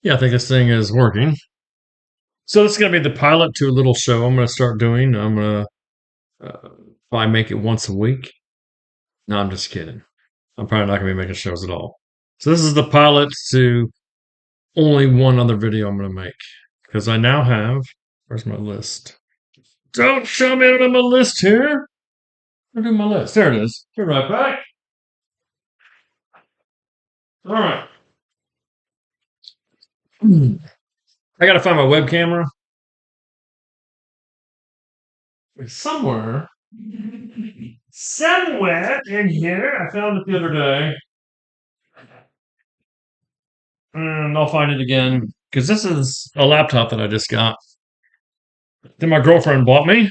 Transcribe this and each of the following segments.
Yeah, I think this thing is working. So this is going to be the pilot to a little show I'm going to start doing. I'm going to probably make it once a week. No, I'm just kidding. I'm probably not going to be making shows at all. So this is the pilot to only one other video I'm going to make. Because I now have, where's my list? Don't show me out on my list here. Where's my list? There it is. Be right back. All right. I got to find my web camera. Somewhere in here. I found it the other day. And I'll find it again. Because this is a laptop that I just got. That my girlfriend bought me.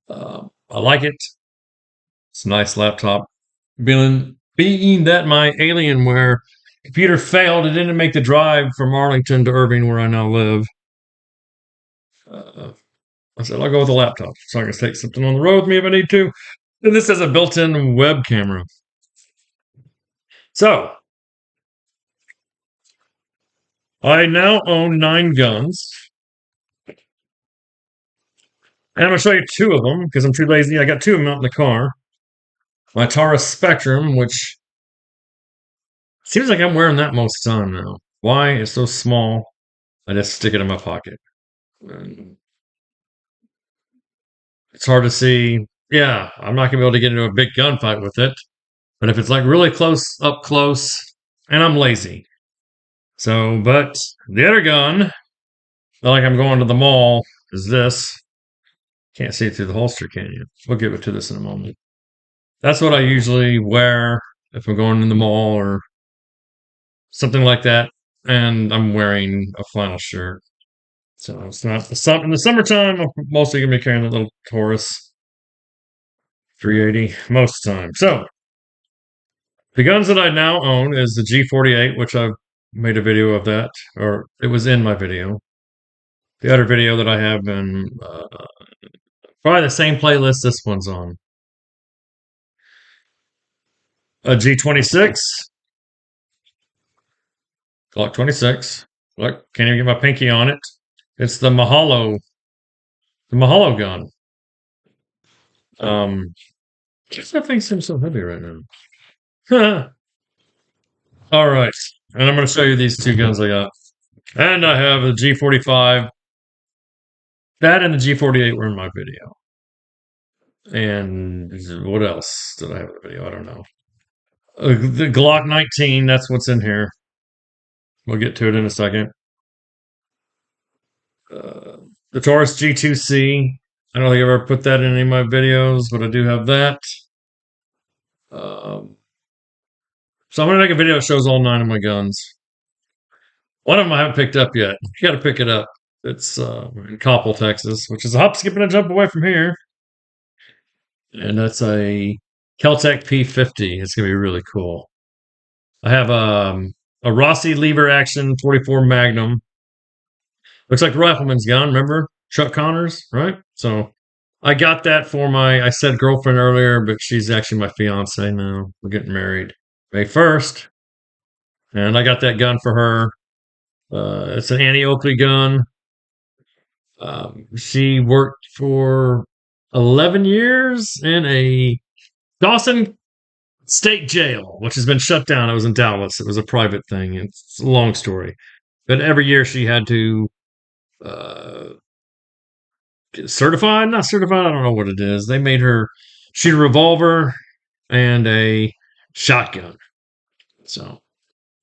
I like it. It's a nice laptop. Being that my Alienware computer failed, it didn't make the drive from Arlington to Irving, where I now live. Uh, I said, I'll go with a laptop so I can take something on the road with me if I need to. And this has a built in web camera. So, I now own 9 guns. And I'm going to show you 2 of them because I'm too lazy. I got 2 of them out in the car. My Taurus Spectrum, which seems like I'm wearing that most of the time now. Why? It's so small. I just stick it in my pocket. And it's hard to see. Yeah, I'm not going to be able to get into a big gunfight with it. But if it's like really up close, and I'm lazy. So, but the other gun, not like I'm going to the mall, is this. Can't see it through the holster, can you? We'll get to this in a moment. That's what I usually wear if I'm going in the mall or something like that. And I'm wearing a flannel shirt. So it's not in the summertime. I'm mostly gonna be carrying that little Taurus 380 most of the time. So the guns that I now own is the G48, which I've made a video of that, or it was in my video. The other video that I have been probably the same playlist this one's on. A G26, Glock 26. Look, can't even get my pinky on it. It's the Mahalo gun. That thing seems so heavy right now. All right, and I'm going to show you these 2 guns I got. And I have a G45. That and the G48 were in my video. And what else did I have in the video? I don't know. The Glock 19, that's what's in here. We'll get to it in a second. The Taurus G2C. I don't think I've ever put that in any of my videos, but I do have that. So I'm going to make a video that shows all 9 of my guns. One of them I haven't picked up yet. You got to pick it up. It's in Coppell, Texas, which is a hop, skip, and a jump away from here. And that's a Keltec P50. It's going to be really cool. I have a Rossi lever action 44 Magnum. Looks like the Rifleman's gun, remember? Chuck Connors, right? So I got that for I said girlfriend earlier, but she's actually my fiance now. We're getting married May 1st. And I got that gun for her. It's an Annie Oakley gun. She worked for 11 years in a Dawson State Jail, which has been shut down. It was in Dallas. It was a private thing. It's a long story. But every year she had to uh, get certified. Not certified. I don't know what it is. They made her shoot a revolver and a shotgun. So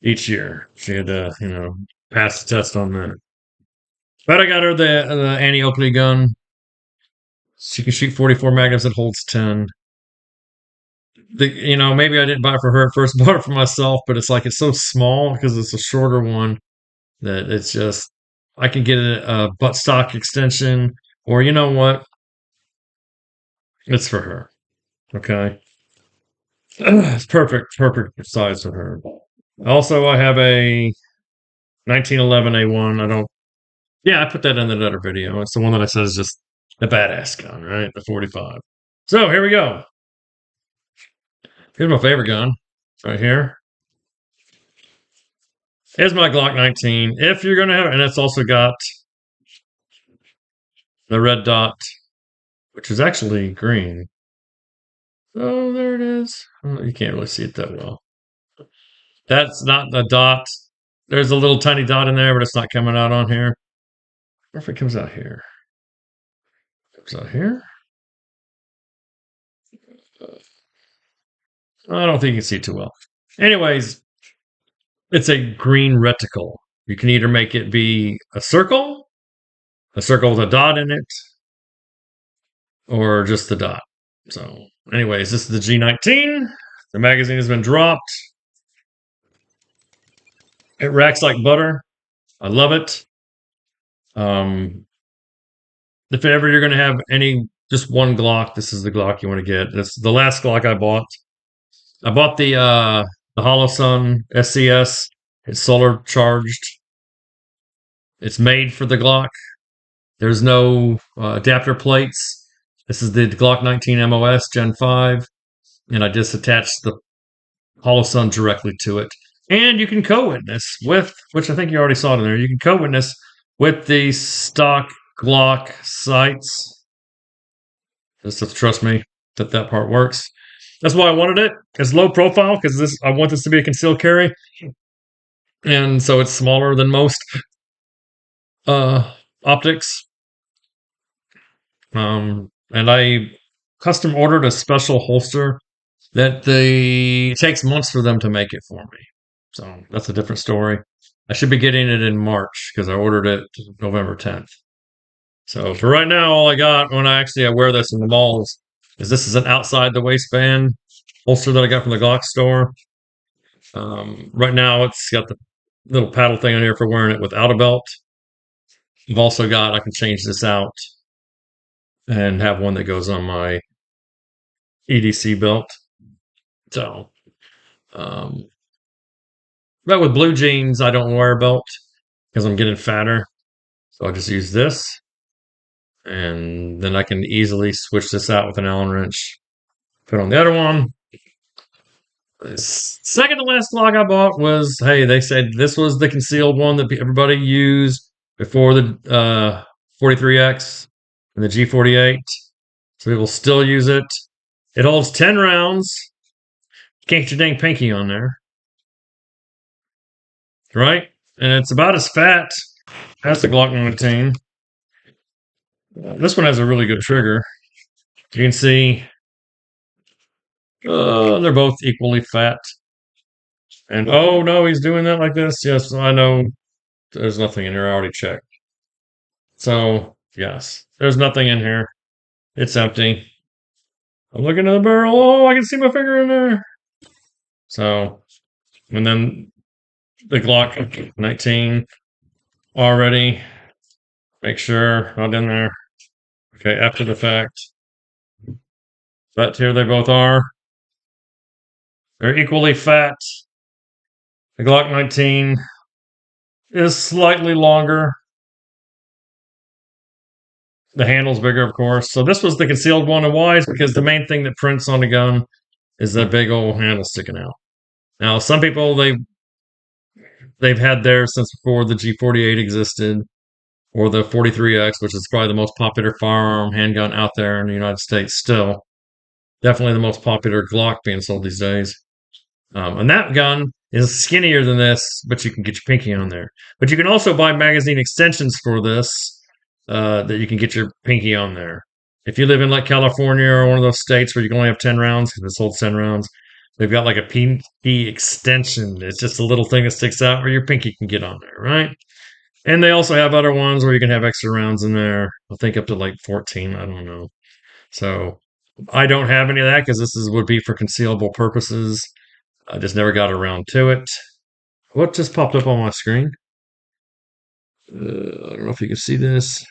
each year she had to, pass the test on that. But I got her the Annie Oakley gun. She can shoot 44 magnums. It holds 10. Maybe I didn't buy it for her at first, bought it for myself, but it's like it's so small because it's a shorter one that it's just I can get a buttstock extension, or you know what? It's for her. Okay. It's perfect size for her. Also, I have a 1911 A1. I put that in the other video. It's the one that I said is just a badass gun, right? The 45. So here we go. Here's my favorite gun right here. Here's my Glock 19. If you're gonna have it, and it's also got the red dot, which is actually green. Oh, there it is. Oh, you can't really see it that well. That's not the dot. There's a little tiny dot in there, but it's not coming out on here. Or if it comes out here. Comes out here. I don't think you can see it too well. Anyways, it's a green reticle. You can either make it be a circle with a dot in it, or just the dot. So, anyways, this is the G19. The magazine has been dropped. It racks like butter. I love it. If ever you're going to have just one Glock, this is the Glock you want to get. This is the last Glock I bought. I bought the Holosun SCS. It's solar charged. It's made for the Glock. There's no adapter plates. This is the Glock 19 MOS Gen 5, and I just attached the Holosun directly to it. And you can co-witness with, which I think you already saw it in there. You can co-witness with the stock Glock sights. Just trust me that part works. That's why I wanted it. It's low profile because I want this to be a concealed carry, and so it's smaller than most optics. And I custom ordered a special holster that it takes months for them to make it for me. So that's a different story. I should be getting it in March because I ordered it November 10th. So for right now, all I got when I wear this in the malls is this is an outside the waistband holster that I got from the Glock store. Right now, it's got the little paddle thing on here for wearing it without a belt. I've also got, I can change this out and have one that goes on my EDC belt. So, but with blue jeans, I don't wear a belt because I'm getting fatter. So I just use this. And then I can easily switch this out with an Allen wrench. Put on the other one. The second to last Glock I bought was, hey, they said this was the concealed one that everybody used before the 43X and the G48. So people still use it. It holds 10 rounds. Can't get your dang pinky on there. Right? And it's about as fat as the Glock 19. This one has a really good trigger. You can see they're both equally fat. And oh no, he's doing that like this. Yes, I know there's nothing in here. I already checked. So, yes, there's nothing in here. It's empty. I'm looking at the barrel. Oh, I can see my finger in there. So, and then the Glock 19 already. Make sure not in there. Okay, after the fact. But here they both are. They're equally fat. The Glock 19 is slightly longer. The handle's bigger, of course. So this was the concealed one. And why? Is because the main thing that prints on the gun is that big old handle sticking out. Now, some people they've had theirs since before the G48 existed, or the 43X, which is probably the most popular firearm handgun out there in the United States still. Definitely the most popular Glock being sold these days. And that gun is skinnier than this, but you can get your pinky on there. But you can also buy magazine extensions for this that you can get your pinky on there. If you live in like California or one of those states where you can only have 10 rounds, because it's sold 10 rounds, they've got like a pinky extension. It's just a little thing that sticks out where your pinky can get on there, right? And they also have other ones where you can have extra rounds in there. I think up to like 14. I don't know. So I don't have any of that because would be for concealable purposes. I just never got around to it. What just popped up on my screen? I don't know if you can see this.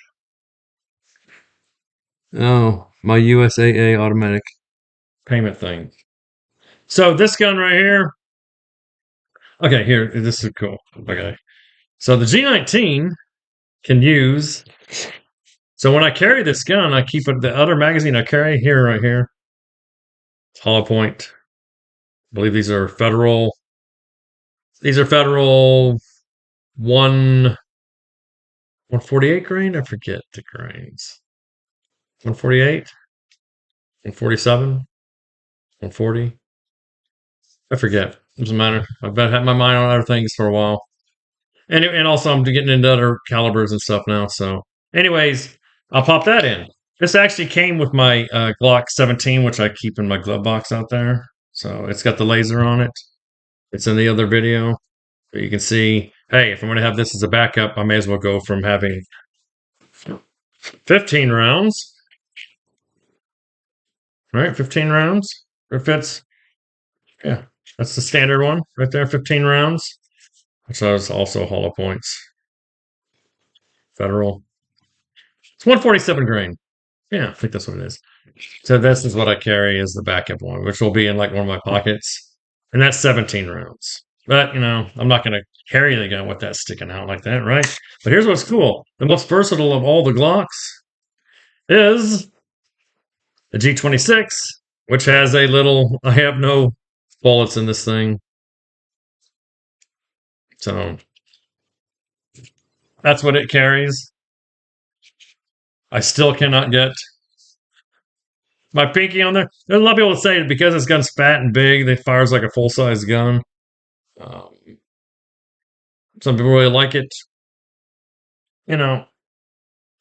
Oh, my USAA automatic payment thing. So this gun right here. Okay, here, this is cool. Okay. So the G19 can use. So when I carry this gun, I keep it, the other magazine I carry here, right here. It's hollow point. I believe these are federal one 148 grain. I forget the grains. 148, 147, 140. I forget. Doesn't matter. I've had my mind on other things for a while. And also I'm getting into other calibers and stuff now. So, anyways, I'll pop that in. This actually came with my Glock 17, which I keep in my glove box out there. So it's got the laser on it. It's in the other video. But you can see, hey, if I'm going to have this as a backup, I may as well go from having 15 rounds. Right, 15 rounds. It fits. Yeah, that's the standard one right there, 15 rounds. Which is also hollow points. Federal. It's 147 grain. Yeah, I think that's what it is. So this is what I carry as the backup one, which will be in like one of my pockets. And that's 17 rounds. But, I'm not going to carry the gun with that sticking out like that, right? But here's what's cool. The most versatile of all the Glocks is the G26, which has a little, I have no bullets in this thing. So that's what it carries. I still cannot get my pinky on there. There's a lot of people that say because this gun's fat and big, it fires like a full size gun. Um, some people really like it.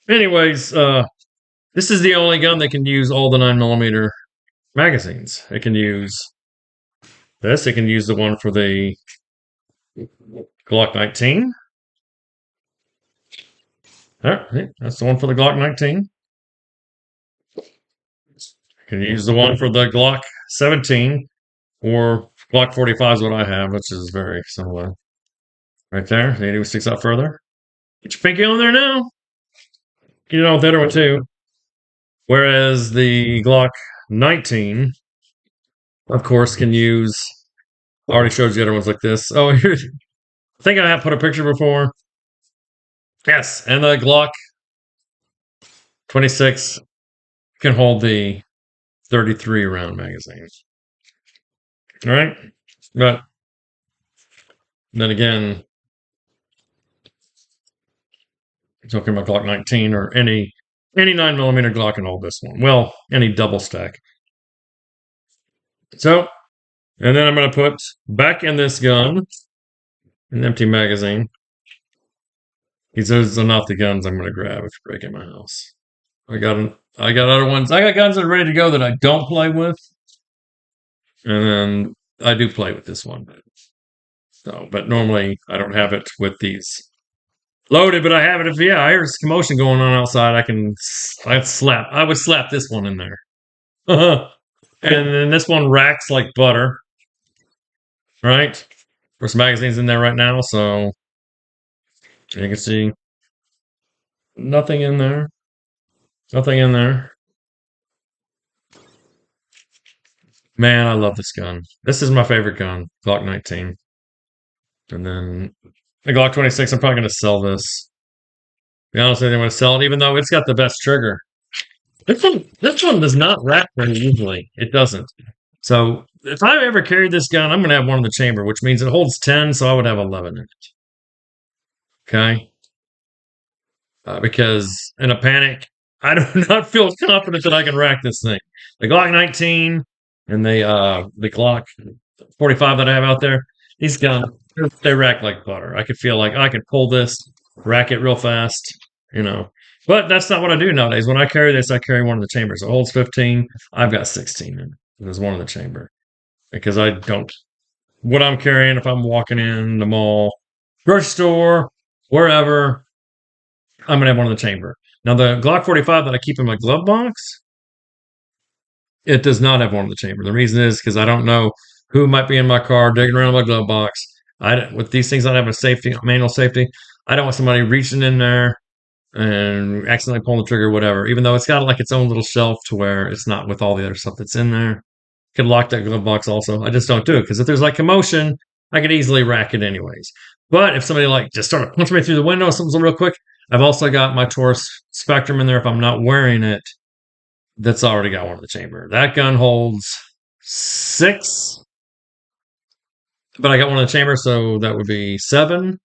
Anyways, this is the only gun that can use all the 9mm magazines. It can use this. It can use the one for the Glock 19. All right, that's the one for the Glock 19. You can use the one for the Glock 17, or Glock 45 is what I have, which is very similar. Right there. The 80 sticks out further. Get your pinky on there now. Get it on with the other one too. Whereas the Glock 19, of course, can use. I already showed you the other ones like this. Oh, here. I think I have put a picture before. Yes, and the Glock 26 can hold the 33 round magazine. All right, but then again, talking about Glock 19 or any 9mm Glock can hold this one. Well, any double stack. So, and then I'm going to put back in this gun an empty magazine. These are not the guns I'm going to grab if you break in my house. I got other ones. I got guns that are ready to go that I don't play with, and then I do play with this one. So, but normally I don't have it with these loaded. But I have it if I hear commotion going on outside. I would slap this one in there, and then this one racks like butter. Right, there's magazines in there right now, so you can see nothing in there. Nothing in there. Man, I love this gun. This is my favorite gun, Glock 19. And then the Glock 26, I'm probably going to sell this. To be honest with you, I'm going to sell it, even though it's got the best trigger. This one does not rack very easily. It doesn't. So if I ever carried this gun, I'm going to have one in the chamber, which means it holds 10, so I would have 11 in it. Okay? Because in a panic, I do not feel confident that I can rack this thing. The Glock 19 and the Glock 45 that I have out there, these guns, they rack like butter. I could feel like I could pull this, rack it real fast, But that's not what I do nowadays. When I carry this, I carry one in the chambers. It holds 15. I've got 16 in it. There's one in the chamber. Because I don't. What I'm carrying, if I'm walking in the mall, grocery store, wherever, I'm going to have one in the chamber. Now, the Glock 45 that I keep in my glove box, it does not have one in the chamber. The reason is because I don't know who might be in my car digging around my glove box. With these things, I have a manual safety. I don't want somebody reaching in there and accidentally pulling the trigger, whatever. Even though it's got like its own little shelf to where it's not with all the other stuff that's in there. Could lock that glove box also. I just don't do it because if there's like commotion, I could easily rack it anyways. But if somebody like just started punching me through the window, something real quick, I've also got my Taurus Spectrum in there. If I'm not wearing it, that's already got one in the chamber. That gun holds 6, but I got one in the chamber, so that would be 7.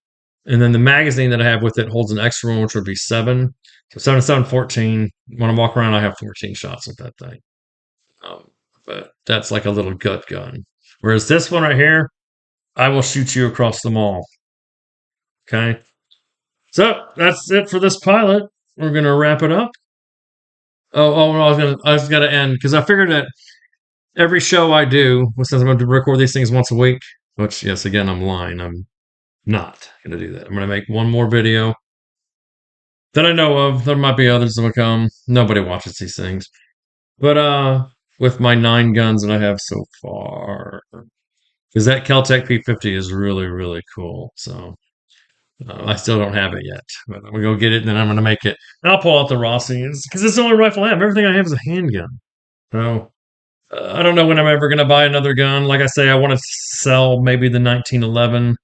And then the magazine that I have with it holds an extra one, which would be 7. So 7, 7, 14. When I walk around, I have 14 shots with that thing. Um, but that's like a little gut gun. Whereas this one right here, I will shoot you across the mall. Okay. So that's it for this pilot. We're gonna wrap it up. No, I was gonna end because I figured that every show I do, well, since I'm going to record these things once a week, which yes, again, I'm lying. I'm not gonna do that. I'm gonna make one more video that I know of. There might be others that will come. Nobody watches these things, but with my 9 guns that I have so far, because that Keltec P50 is really really cool. So I still don't have it yet, but I'm gonna go get it, and then I'm gonna make it. And I'll pull out the Rossi because it's the only rifle I have. Everything I have is a handgun. So I don't know when I'm ever gonna buy another gun. Like I say, I want to sell maybe the 1911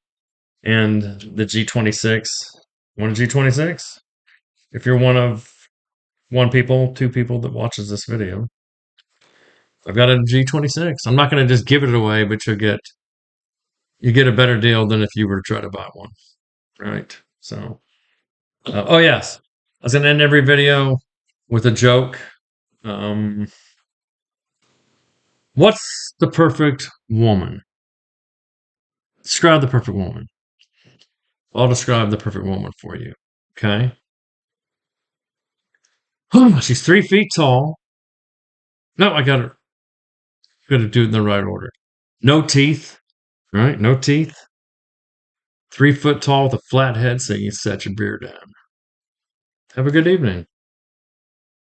and the G26. Want a G26? If you're one of 2 people that watches this video, I've got a G26. I'm not gonna just give it away, but you get a better deal than if you were to try to buy one, right? So. Oh yes, I was gonna end every video with a joke. Um, what's the perfect woman? Describe the perfect woman. I'll describe the perfect woman for you. Okay. She's 3 feet tall. No, I got her. Got to do it in the right order. No teeth. Right? No teeth. 3 foot tall with a flat head, so you can set your beard down. Have a good evening.